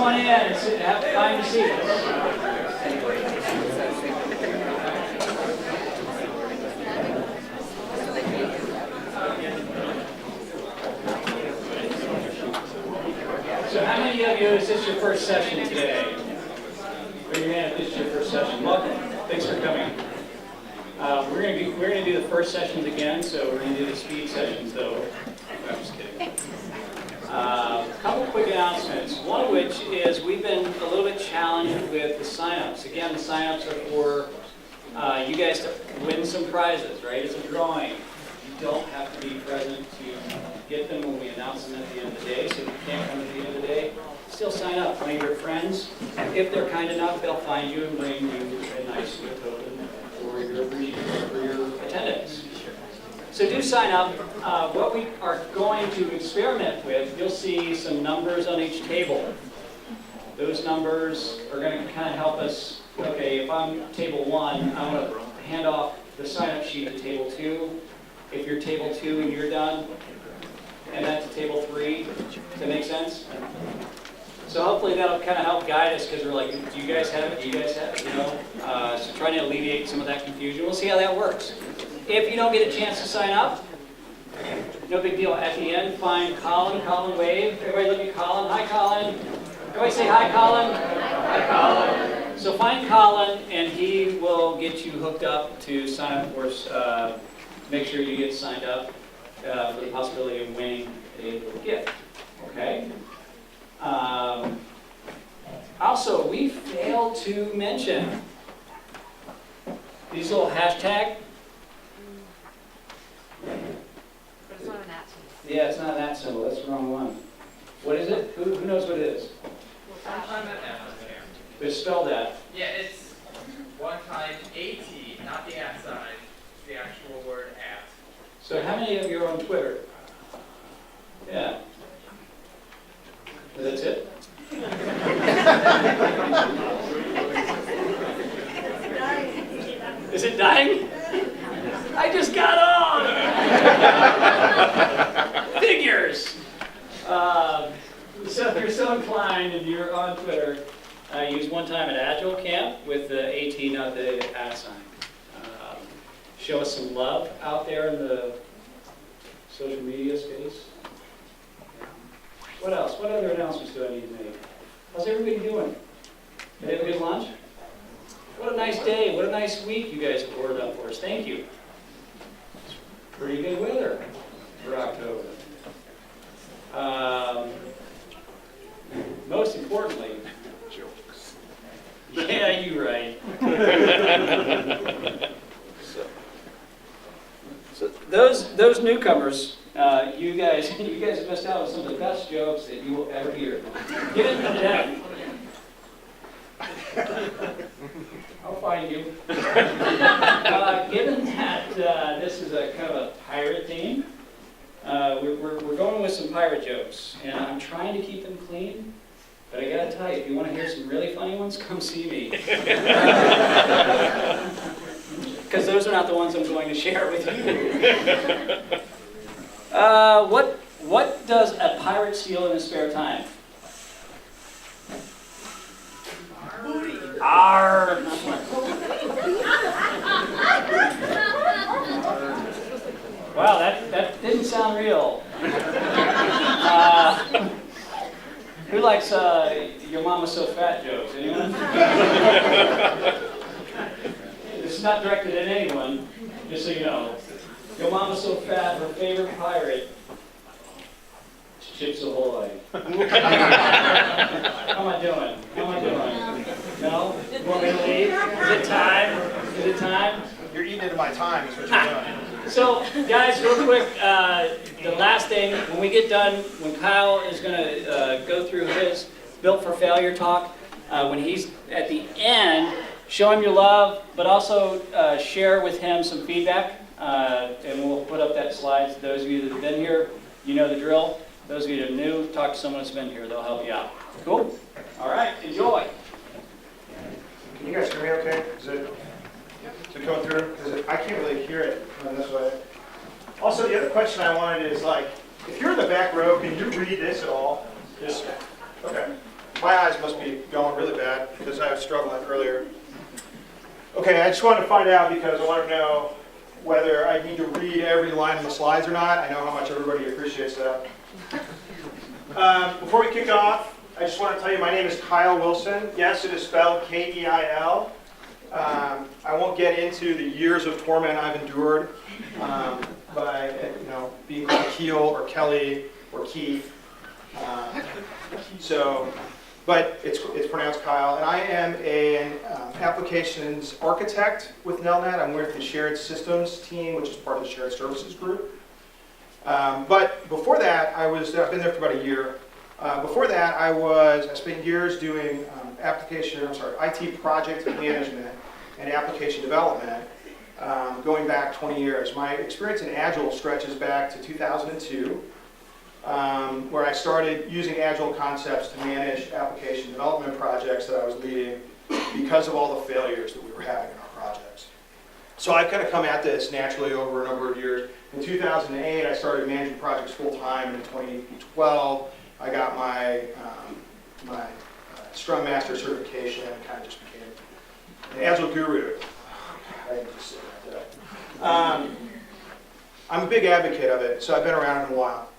on in and find your seats. So how many of you, is this your first session today? Raise your hand if this is your first session. Welcome. Thanks for coming. We're going to do the first sessions again, so we're going to do the speed sessions though. I'm just kidding. A couple quick announcements, one of which is we've been a little bit challenged with the sign-ups. Again, the sign-ups are for you guys to win some prizes, right? It's a drawing. You don't have to be present to get them when we announce them at the end of the day, so if you can't come at the end of the day, still sign up. One of your friends, if they're kind enough, they'll find you and bring you a nice gift token for your attendance. So do sign up. What we are going to experiment with, you'll see some numbers on each table. Those numbers are going to kind of help us, okay, if I'm table 1, I want to hand off the sign-up sheet to table 2. If you're table 2 and you're done, and that's to table 3. Does that make sense? So hopefully that'll kind of help guide us, because we're like, do you guys have it? Do you guys have it? You know? So trying to alleviate some of that confusion. We'll see how that works. If you don't get a chance to sign up, no big deal. At the end, find Colin. Colin, wave. Everybody look at Colin. Hi, Colin. Everybody say hi, Colin. Hi, Colin. So find Colin, and he will get you hooked up to sign up for us. Make sure you get signed up for the possibility of winning a little gift. Okay? Also, we failed to mention these little hashtag. But it's not an at symbol. Yeah, it's not that symbol. That's the wrong one. What is it? Who knows what it is? But spell that. Yeah, it's one time AT, not the at sign. It's the actual word at. So how many of you are on Twitter? Yeah. That's it? Is it dying? I just got on! Figures! So if you're so inclined and you're on Twitter, use one time at Agile Camp with the AT, not the at sign. Show us some love out there in the social media space. What else? What other announcements do I need to make? How's everybody doing? Did they have a good lunch? What a nice day. What a nice week you guys have ordered up for us. Thank you. Pretty good weather for October. Most importantly, yeah, you're right. So those newcomers, you guys have missed out on some of the best jokes that you will ever hear. Given that, I'll find you. Given that this is a kind of a pirate theme, we're going with some pirate jokes, and I'm trying to keep them clean. But I gotta tell you, if you want to hear some really funny ones, come see me. Because those are not the ones I'm going to share with you. What does a pirate steal in his spare time? Arr! Wow, that didn't sound real. Who likes your mama's so fat jokes? Anyone? This is not directed at anyone, just so you know. Your mama's so fat, her favorite pirate is Chips Ahoy. How am I doing? No? You want me to leave? Is it time? Is it time? You're eating into my time, is what you're doing. So, guys, real quick, the last thing, when we get done, when Kyle is going to go through his Built for Failure talk, when he's at the end, show him your love, but also share with him some feedback, and we'll put up that slide. Those of you that have been here, you know the drill. Those of you that are new, talk to someone that's been here. They'll help you out. Cool? All right, enjoy. Can you guys hear me okay? Is it go through? Because I can't really hear it from this way. Also, the other question I wanted is, like, if you're in the back row, can you read this at all? Just, okay. My eyes must be going really bad because I was struggling earlier. Okay, I just wanted to find out because I want to know whether I need to read every line in the slides or not. I know how much everybody appreciates that. Before we kick off, I just want to tell you my name is Kyle Wilson. Yes, it is spelled K-E-I-L. I won't get into the years of torment I've endured by being called Keel or Kelly or Keith. But it's pronounced Kyle, and I am an applications architect with Nelnet. I'm with the Shared Systems team, which is part of the Shared Services group. But before that, I've been there for about a year. Before that, I spent years doing IT project management and application development, going back 20 years. My experience in Agile stretches back to 2002. Where I started using Agile concepts to manage application development projects that I was leading because of all the failures that we were having in our projects. So I've kind of come at this naturally over a number of years. In 2008, I started managing projects full-time. In 2012, I got my Scrum Master certification and kind of just became an Agile guru. I can just say that. I'm a big advocate of it, so I've been around it a while.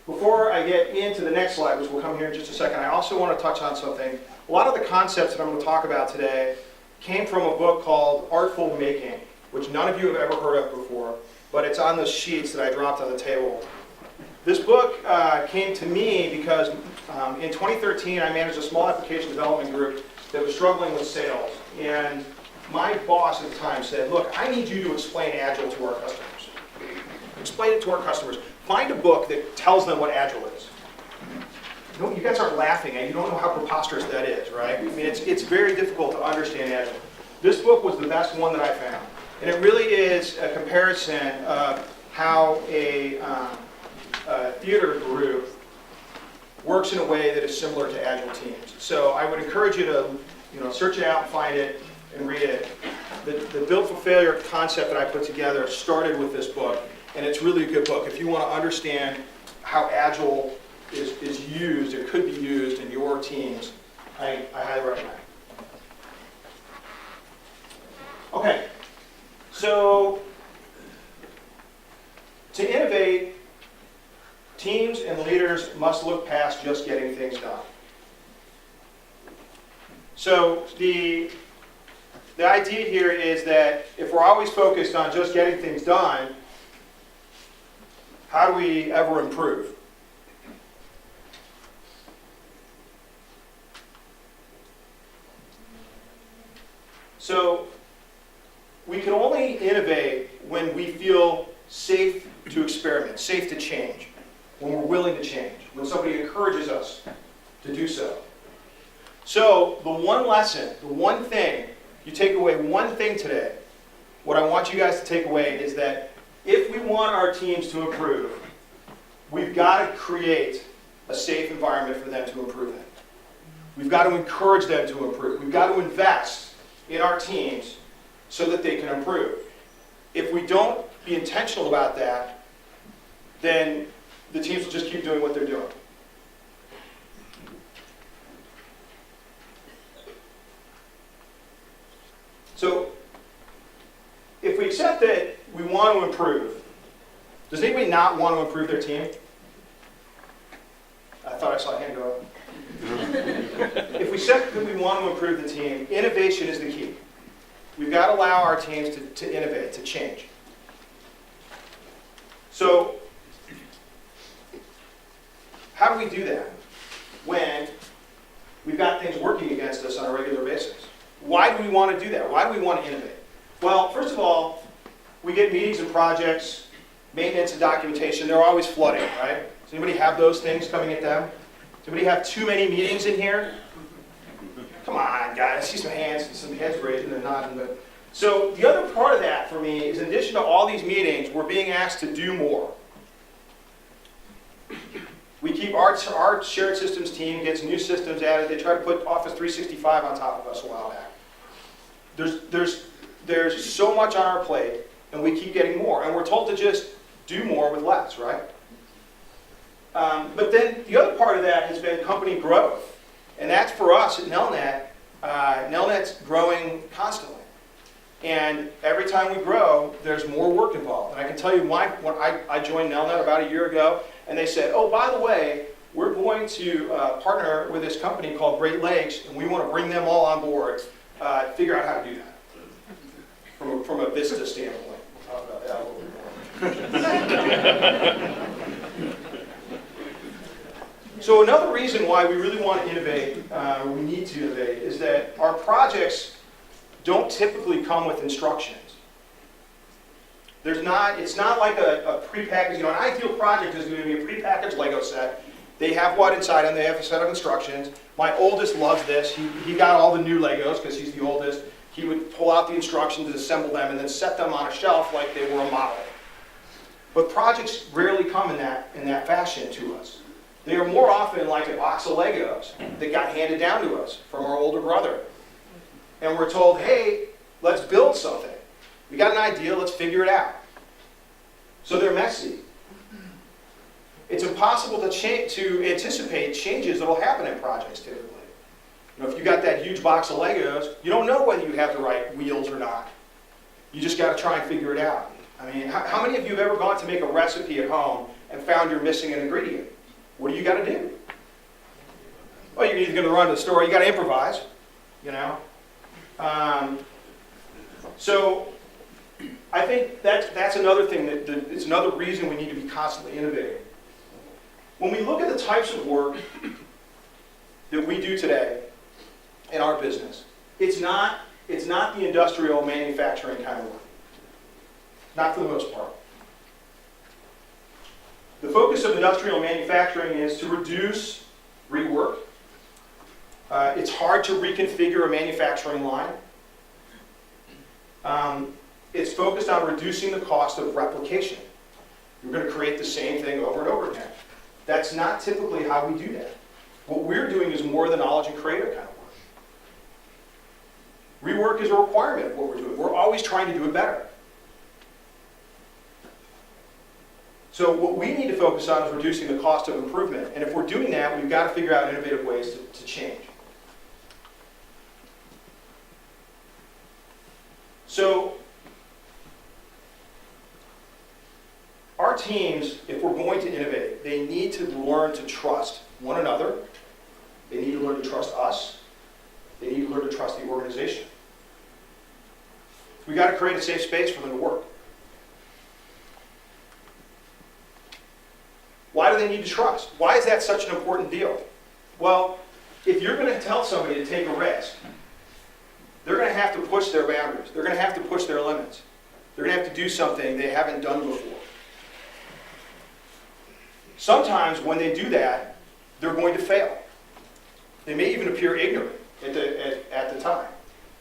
Before I get into the next slide, which will come here in just a second, I also want to touch on something. A lot of the concepts that I'm going to talk about today came from a book called Artful Making, which none of you have ever heard of before, but it's on the sheets that I dropped on the table. This book came to me because in 2013 I managed a small application development group that was struggling with sales. And my boss at the time said, look, I need you to explain Agile to our customers. Explain it to our customers. Find a book that tells them what Agile is. You guys aren't laughing, and you don't know how preposterous that is, right? I mean, it's very difficult to understand Agile. This book was the best one that I found. And it really is a comparison of how a theater group works in a way that is similar to Agile teams. So I would encourage you to search it out, find it, and read it. The Built for Failure concept that I put together started with this book. And it's really a good book. If you want to understand how Agile is used, or could be used in your teams, I highly recommend it. Okay, so to innovate, teams and leaders must look past just getting things done. So the idea here is that if we're always focused on just getting things done, how do we ever improve? So we can only innovate when we feel safe to experiment, safe to change, when we're willing to change, when somebody encourages us to do so. So the one lesson, the one thing, you take away one thing today, what I want you guys to take away is that if we want our teams to improve, we've got to create a safe environment for them to improve in. We've got to encourage them to improve. We've got to invest in our teams so that they can improve. If we don't be intentional about that, then the teams will just keep doing what they're doing. So, if we accept that we want to improve, does anybody not want to improve their team? I thought I saw a hand go up. If we accept that we want to improve the team, innovation is the key. We've got to allow our teams to innovate, to change. So, how do we do that when we've got things working against us on a regular basis? Why do we want to do that? Why do we want to innovate? Well, first of all, we get meetings and projects, maintenance and documentation. They're always flooding, right? Does anybody have those things coming at them? Does anybody have too many meetings in here? Come on, guys. I see some hands and some heads raised and nodding. But so the other part of that for me is in addition to all these meetings, we're being asked to do more. We keep our shared systems team gets new systems added. They try to put Office 365 on top of us a while back. There's so much on our plate, and we keep getting more. And we're told to just do more with less, right? But then the other part of that has been company growth. And that's for us at Nelnet. Nelnet's growing constantly. And every time we grow, there's more work involved. And I can tell you when I joined Nelnet about a year ago, and they said, oh, by the way, we're going to partner with this company called Great Lakes, and we want to bring them all on board, figure out how to do that from a Vista standpoint. I'll talk about that a little bit more. So another reason why we really want to innovate, or we need to innovate, is that our projects don't typically come with instructions. It's not like a prepackaged, an ideal project is going to be a prepackaged Lego set. They have what inside and they have a set of instructions. My oldest loves this. He got all the new Legos because he's the oldest. He would pull out the instructions, assemble them, and then set them on a shelf like they were a model. But projects rarely come in that fashion to us. They are more often like a box of Legos that got handed down to us from our older brother. And we're told, hey, let's build something. We got an idea, let's figure it out. So they're messy. It's impossible to anticipate changes that will happen in projects typically. If you got that huge box of Legos, you don't know whether you have the right wheels or not. You just got to try and figure it out. I mean, how many of you have ever gone to make a recipe at home and found you're missing an ingredient? What do you got to do? Well, you're either going to run to the store, or you got to improvise, So I think that's another thing that it's another reason we need to be constantly innovating. When we look at the types of work that we do today in our business, it's not the industrial manufacturing kind of work. Not for the most part. The focus of industrial manufacturing is to reduce rework. It's hard to reconfigure a manufacturing line. It's focused on reducing the cost of replication. You're going to create the same thing over and over again. That's not typically how we do that. What we're doing is more the knowledge and creative kind of work. Rework is a requirement of what we're doing. We're always trying to do it better. So what we need to focus on is reducing the cost of improvement. And if we're doing that, we've got to figure out innovative ways to change. So our teams, if we're going to innovate, they need to learn to trust one another. They need to learn to trust us. They need to learn to trust the organization. We've got to create a safe space for them to work. Why do they need to trust? Why is that such an important deal? Well, if you're going to tell somebody to take a risk, they're going to have to push their boundaries. They're going to have to push their limits. They're going to have to do something they haven't done before. Sometimes when they do that, they're going to fail. They may even appear ignorant at the time.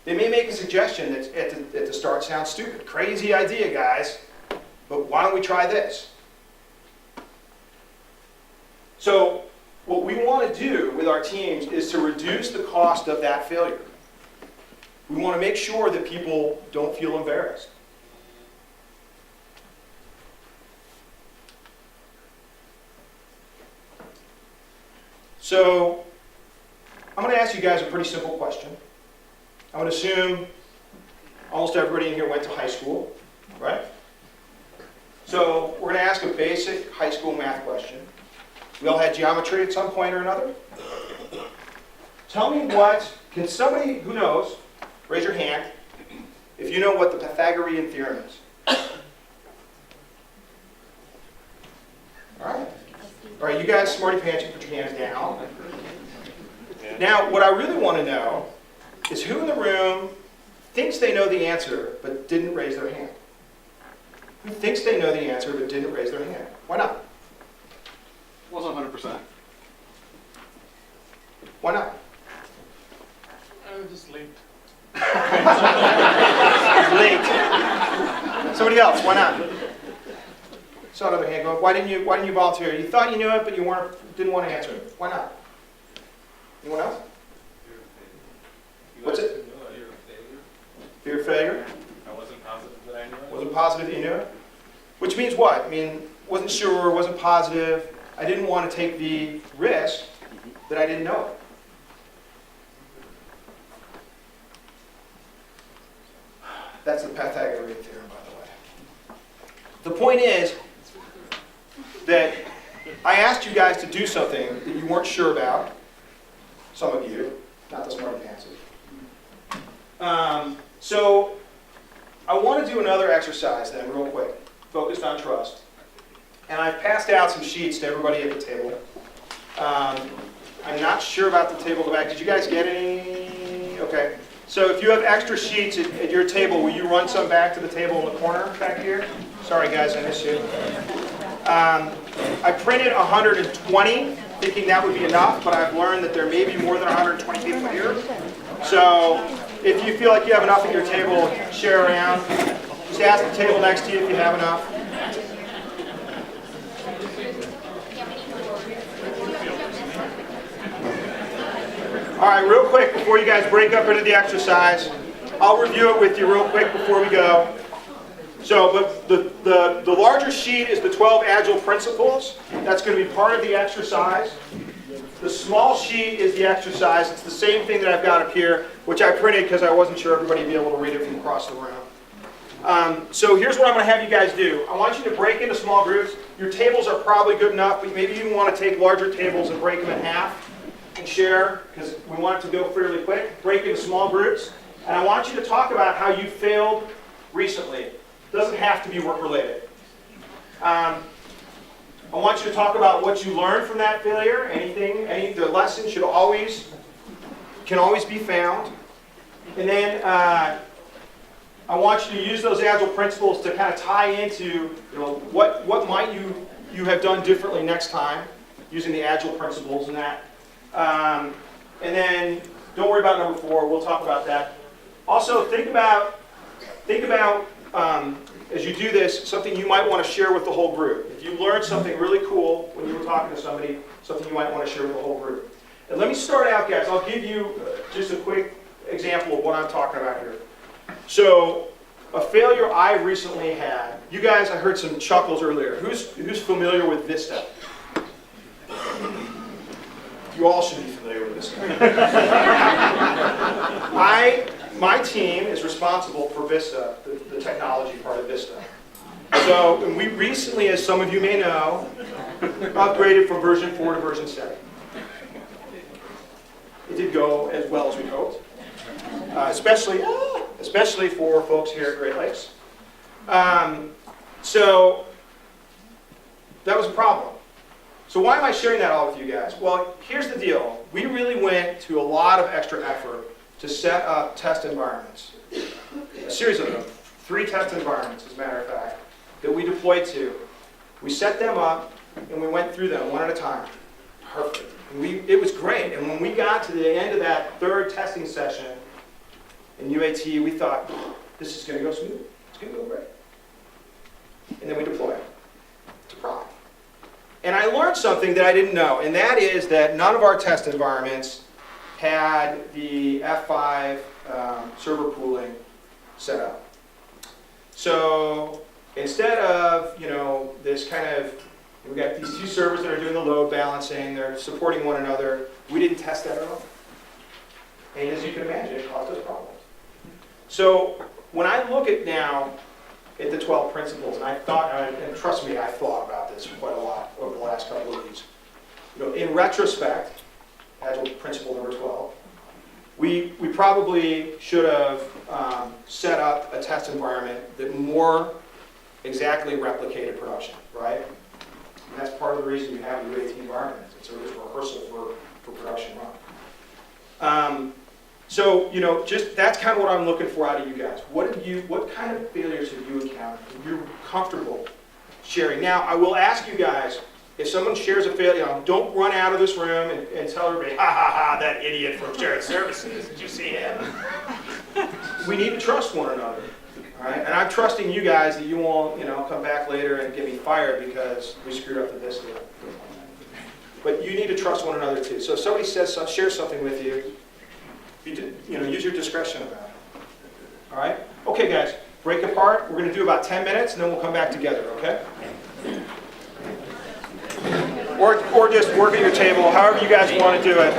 They may make a suggestion that at the start sounds stupid. Crazy idea, guys, but why don't we try this? So what we want to do with our teams is to reduce the cost of that failure. We want to make sure that people don't feel embarrassed. So I'm going to ask you guys a pretty simple question. I would assume almost everybody in here went to high school, right? So we're going to ask a basic high school math question. We all had geometry at some point or another. Tell me can somebody who knows, raise your hand, if you know what the Pythagorean theorem is. All right, you guys, smarty pants, you put your hands down. Now, what I really want to know is who in the room thinks they know the answer but didn't raise their hand? Who thinks they know the answer but didn't raise their hand? Why not? Wasn't 100%. Why not? I was just late. Late. Somebody else, why not? Saw another hand going. Why didn't you volunteer? You thought you knew it, but you didn't want to answer it. Why not? Anyone else? What's it? Fear of failure? I wasn't positive that I knew it. Wasn't positive that you knew it? Which means what? I mean, wasn't sure, wasn't positive. I didn't want to take the risk that I didn't know it. That's the Pythagorean theorem, by the way. The point is that I asked you guys to do something that you weren't sure about. Some of you, not the smart pansies. So I want to do another exercise then, real quick, focused on trust. And I've passed out some sheets to everybody at the table. I'm not sure about the table in the back. Did you guys get any? Okay. So if you have extra sheets at your table, will you run some back to the table in the corner back here? Sorry guys, I missed you. I printed 120, thinking that would be enough, but I've learned that there may be more than 120 people here. So if you feel like you have enough at your table, share around. Just ask the table next to you if you have enough. All right, real quick, before you guys break up into the exercise, I'll review it with you real quick before we go. So, but the larger sheet is the 12 Agile principles. That's going to be part of the exercise. The small sheet is the exercise. It's the same thing that I've got up here, which I printed because I wasn't sure everybody would be able to read it from across the room. So here's what I'm going to have you guys do. I want you to break into small groups. Your tables are probably good enough, but maybe you want to take larger tables and break them in half and share, because we want it to go fairly quick. Break into small groups. And I want you to talk about how you failed recently. It doesn't have to be work-related. I want you to talk about what you learned from that failure. The lesson can always be found. And then I want you to use those Agile principles to kind of tie into, what might you have done differently next time using the Agile principles and that. And then don't worry about number 4. We'll talk about that. Also, think about as you do this, something you might want to share with the whole group. If you learned something really cool when you were talking to somebody, something you might want to share with the whole group. And let me start out, guys. I'll give you just a quick example of what I'm talking about here. So, a failure I recently had. You guys, I heard some chuckles earlier. Who's familiar with Vista? You all should be familiar with Vista. My team is responsible for Vista, the technology part of Vista. So we recently, as some of you may know, upgraded from version 4 to version 7. It did go as well as we hoped, especially for folks here at Great Lakes. So that was a problem. So why am I sharing that all with you guys? Well, here's the deal. We really went to a lot of extra effort to set up test environments. A series of them. 3 test environments, as a matter of fact, that we deployed to. We set them up, and we went through them one at a time. Perfect. It was great. And when we got to the end of that 3rd testing session in UAT, we thought, this is going to go smooth. It's going to go great. And then we deploy it to prod. And I learned something that I didn't know, and that is that none of our test environments had the F5 server pooling set up. So instead of, this kind of, we've got these 2 servers that are doing the load balancing, they're supporting one another, we didn't test that at all. And as you can imagine, it caused us problems. So when I look at the 12 principles, and I thought, and trust me, I thought about this quite a lot over the last couple of weeks. In retrospect, Agile principle number 12, we probably should have set up a test environment that more exactly replicated production, right? And that's part of the reason you have a UAT environment. It's a rehearsal for production run. So, just that's kind of what I'm looking for out of you guys. What kind of failures have you encountered that you're comfortable sharing? Now, I will ask you guys, if someone shares a failure, don't run out of this room and tell everybody, ha ha ha, that idiot from shared services, did you see him? We need to trust one another, all right? And I'm trusting you guys that you won't, come back later and get me fired because we screwed up this deal. But you need to trust one another too. So if somebody shares something with you, use your discretion about it. All right? Okay, guys, break apart. We're going to do about 10 minutes, and then we'll come back together, okay? Or just work at your table, however you guys want to do it.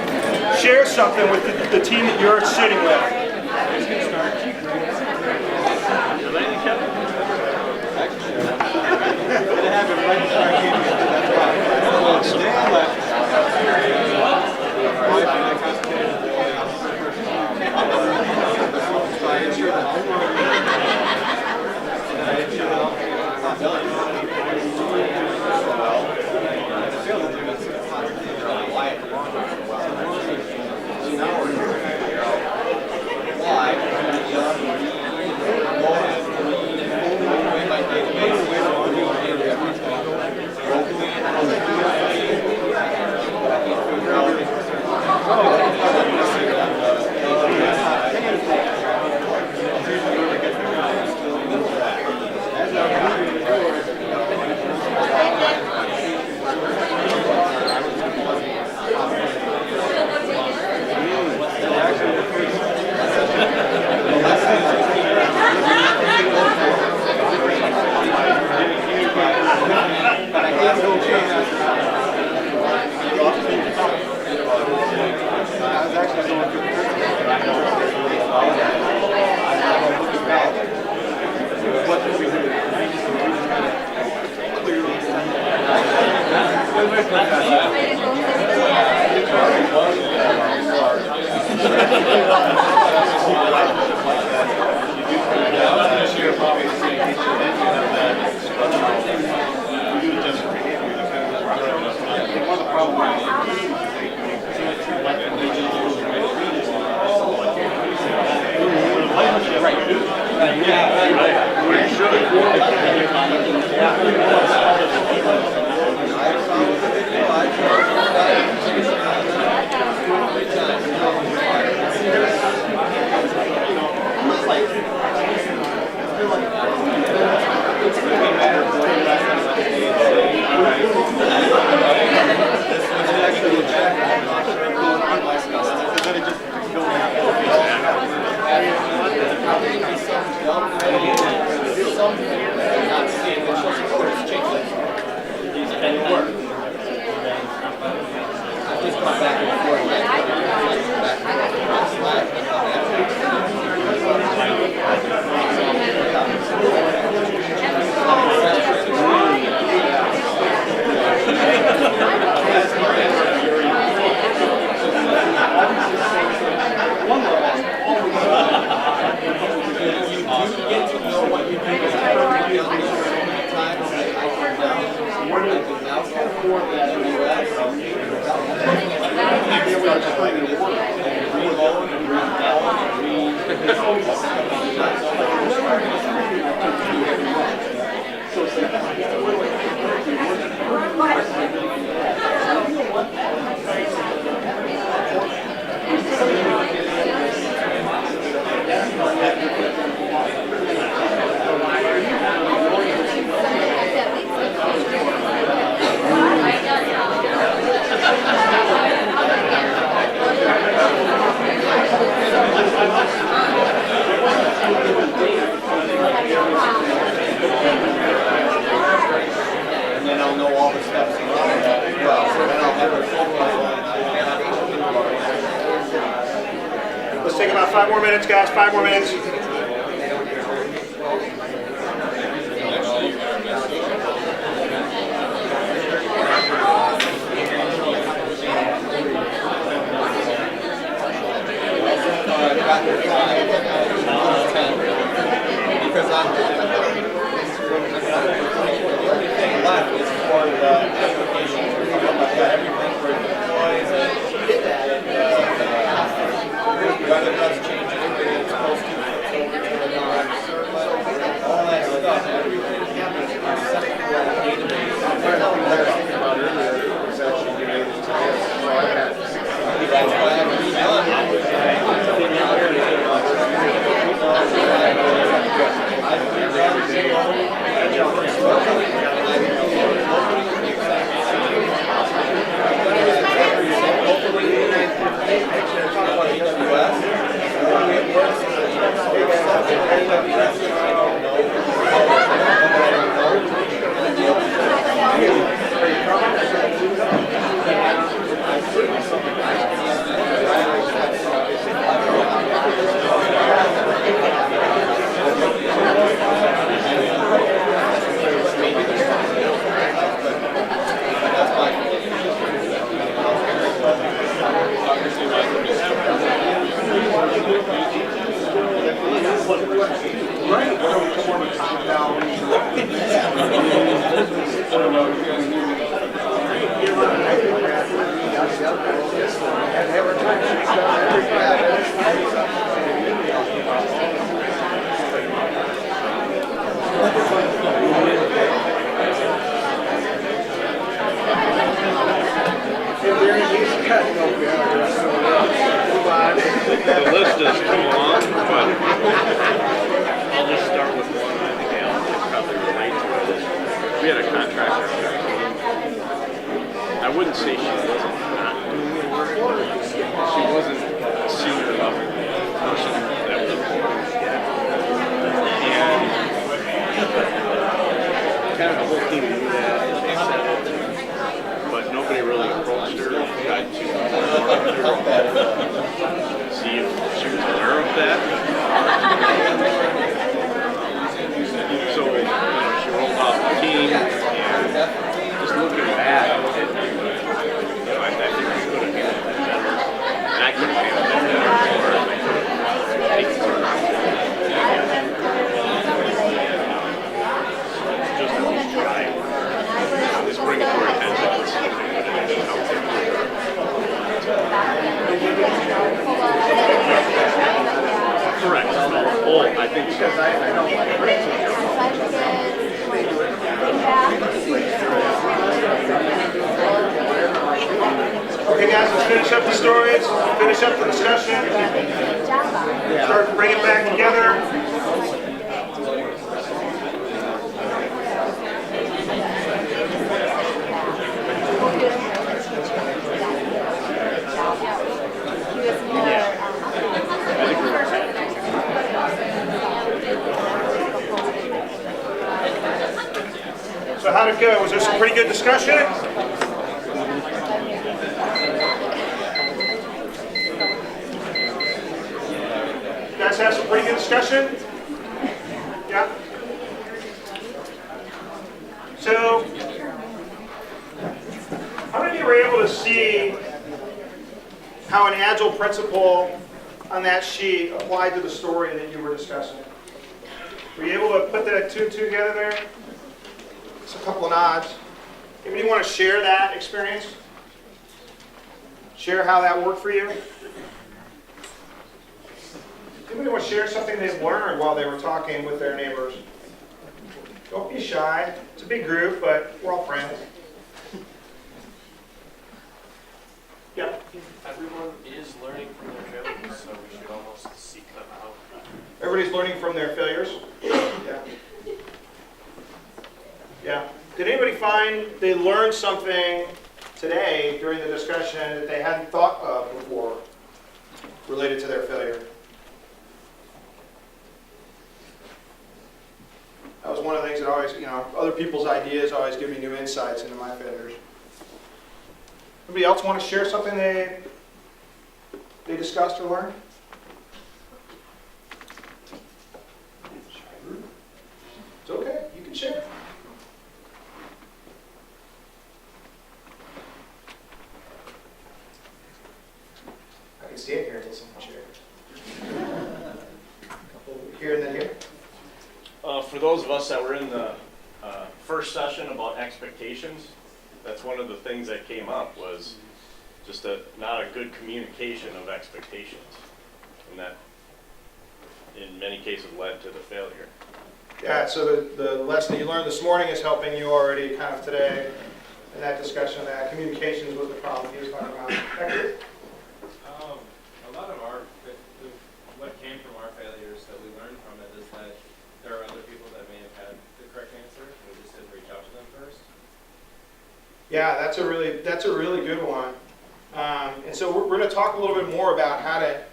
Share something with the team that you're sitting with. Let's take about 5 more minutes, guys. 5 more minutes. Because everything left is part of the application. I've got everything for employees and whether that's changing anything it's supposed to, all that stuff, everything is set to a database. That's why I've redone The list is too long, but I'll just start with one. I think Alan can probably relate to it. We had a contractor that came. I wouldn't say she wasn't not doing the work. She wasn't a senior level person that was reporting yet. And kind of the whole team knew that. They said it. But nobody really approached her, tried to see if she was aware of that. So, she rolled off the team, and just looking back, Okay, guys, let's finish up the stories, finish up the discussion, start to bring it back together. So how'd it go? Was there some pretty good discussion? You guys have some pretty good discussion? Yeah? So, how many of you were able to see how an Agile principle on that sheet applied to the story that you were discussing? Were you able to put that two and two together there? Just a couple of nods. Anybody want to share that experience? Share how that worked for you? Anybody want to share something they've learned while they were talking with their neighbors? Don't be shy. It's a big group, but we're all friends. Yeah. Everyone is learning from their failures, so we should almost seek them out. Everybody's learning from their failures? Yeah. Yeah. Did anybody find they learned something today during the discussion that they hadn't thought of before related to their failure? That was one of the things that always, other people's ideas always give me new insights into my failures. Anybody else want to share something they discussed or learned? It's okay, you can share. I can stand here until someone shares. Here and then here. For those of us that were in the first session about expectations, that's one of the things that came up was just not a good communication of expectations. And that, in many cases, led to the failure. Yeah, so the lesson you learned this morning is helping you already kind of today in that discussion of that. Communications was the problem he was talking about. Hector? A lot of what came from our failures that we learned from it is that there are other people that may have had the correct answer, and we just didn't reach out to them first. Yeah, that's a really good one. And so we're going to talk a little bit more about how to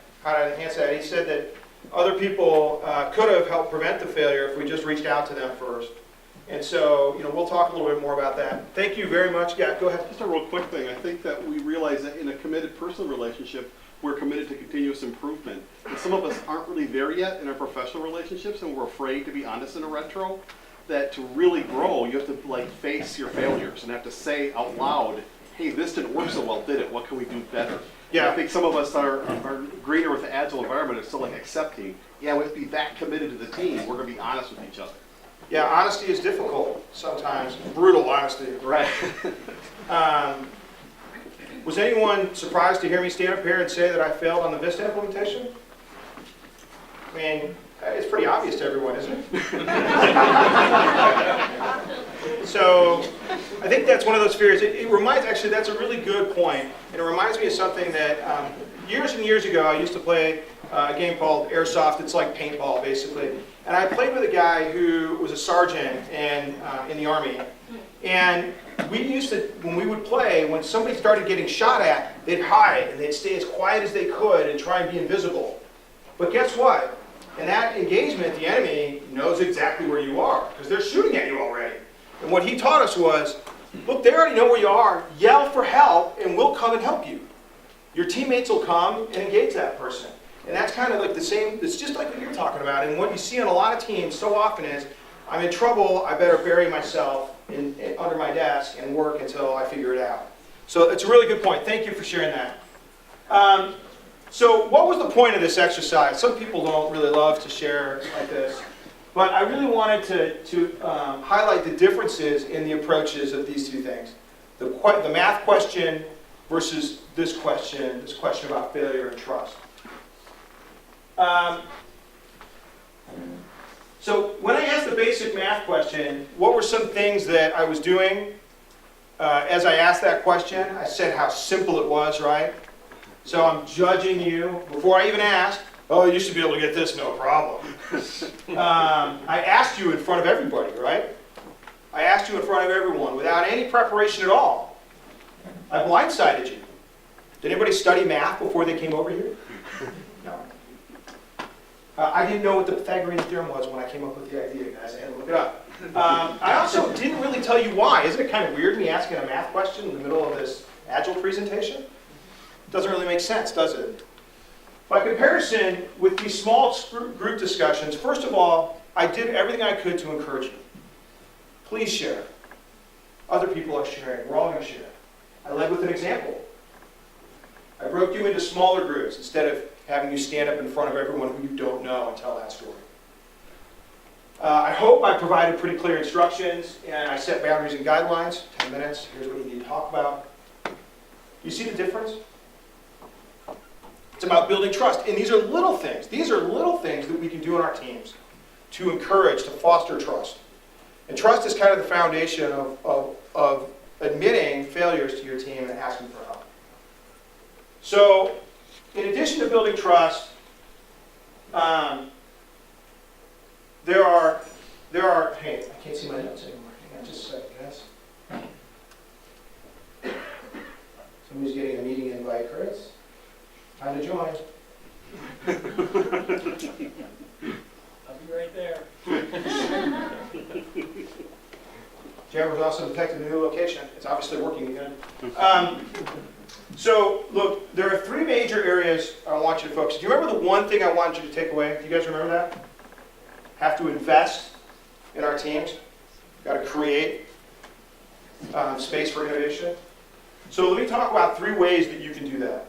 enhance that. He said that other people could have helped prevent the failure if we just reached out to them first. And so, we'll talk a little bit more about that. Thank you very much. Yeah, go ahead. Just a real quick thing. I think that we realize that in a committed personal relationship, we're committed to continuous improvement. And some of us aren't really there yet in our professional relationships, and we're afraid to be honest in a retro. That to really grow, you have to face your failures and have to say out loud, hey, this didn't work so well, did it? What can we do better? Yeah. And I think some of us are greener with the Agile environment are still accepting, yeah, we have to be that committed to the team. We're going to be honest with each other. Yeah, honesty is difficult sometimes. Brutal honesty. Right. Was anyone surprised to hear me stand up here and say that I failed on the Vista implementation? I mean, it's pretty obvious to everyone, isn't it? So, I think that's one of those fears. It reminds, actually, that's a really good point. And it reminds me of something that years and years ago, I used to play a game called Airsoft. It's like paintball, basically. And I played with a guy who was a sergeant in the Army. And we used to, when we would play, when somebody started getting shot at, they'd hide and they'd stay as quiet as they could and try and be invisible. But guess what? In that engagement, the enemy knows exactly where you are because they're shooting at you already. And what he taught us was, look, they already know where you are. Yell for help and we'll come and help you. Your teammates will come and engage that person. And that's kind of like the same, it's just like what you're talking about. And what you see on a lot of teams so often is, I'm in trouble, I better bury myself under my desk and work until I figure it out. So it's a really good point. Thank you for sharing that. So what was the point of this exercise? Some people don't really love to share like this. But I really wanted to highlight the differences in the approaches of these two things. The math question versus this question about failure and trust. So when I asked the basic math question, what were some things that I was doing? As I asked that question, I said how simple it was, right? So I'm judging you before I even asked. Oh, you should be able to get this, no problem. I asked you in front of everybody, right? I asked you in front of everyone without any preparation at all. I blindsided you. Did anybody study math before they came over here? No. I didn't know what the Pythagorean theorem was when I came up with the idea, guys. I had to look it up. I also didn't really tell you why. Isn't it kind of weird me asking a math question in the middle of this Agile presentation? Doesn't really make sense, does it? By comparison, with these small group discussions, first of all, I did everything I could to encourage you. Please share. Other people are sharing. We're all going to share. I led with an example. I broke you into smaller groups instead of having you stand up in front of everyone who you don't know and tell that story. I hope I provided pretty clear instructions and I set boundaries and guidelines. 10 minutes, here's what you need to talk about. You see the difference? It's about building trust. And these are little things. These are little things that we can do in our teams to encourage, to foster trust. And trust is kind of the foundation of admitting failures to your team and asking for help. So, in addition to building trust, there are, hey, I can't see my notes anymore. Hang on just a second, guys. Somebody's getting a meeting invite, Chris. Time to join. I'll be right there. Jared was also detected a new location. It's obviously working again. So, look, there are three major areas I want you to focus. Do you remember the one thing I wanted you to take away? Do you guys remember that? Have to invest in our teams. Got to create space for innovation. So let me talk about three ways that you can do that.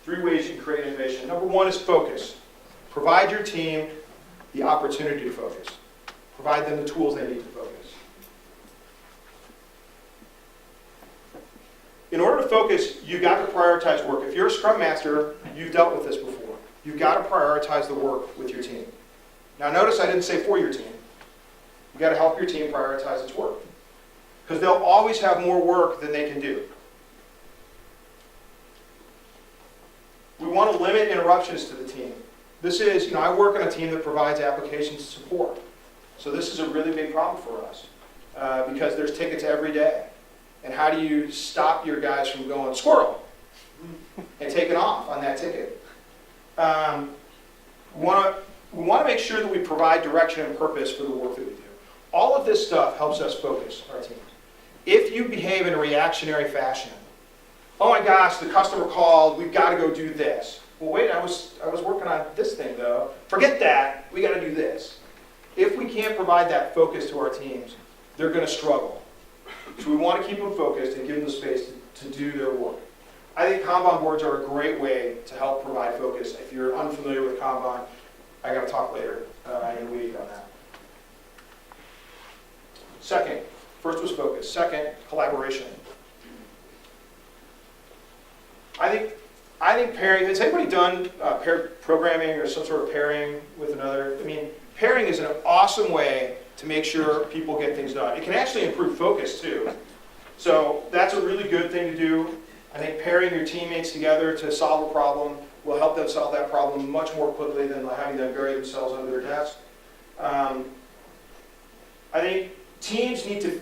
Three ways you can create innovation. Number one is focus. Provide your team the opportunity to focus. Provide them the tools they need to focus. In order to focus, you've got to prioritize work. If you're a Scrum Master, you've dealt with this before. You've got to prioritize the work with your team. Now notice I didn't say for your team. You've got to help your team prioritize its work. Because they'll always have more work than they can do. We want to limit interruptions to the team. This is, I work on a team that provides application support. So this is a really big problem for us because there's tickets every day. And how do you stop your guys from going squirrel and taking off on that ticket? We want to make sure that we provide direction and purpose for the work that we do. All of this stuff helps us focus our teams. If you behave in a reactionary fashion, oh my gosh, the customer called, we've got to go do this. Well, wait, I was working on this thing though. Forget that, we got to do this. If we can't provide that focus to our teams, they're going to struggle. So we want to keep them focused and give them the space to do their work. I think Kanban boards are a great way to help provide focus. If you're unfamiliar with Kanban, I got to talk later in a week on that. Second, first was focus. Second, collaboration. I think pairing, has anybody done paired programming or some sort of pairing with another? I mean, pairing is an awesome way to make sure people get things done. It can actually improve focus too. So that's a really good thing to do. I think pairing your teammates together to solve a problem will help them solve that problem much more quickly than having them bury themselves under their desk. I think teams need to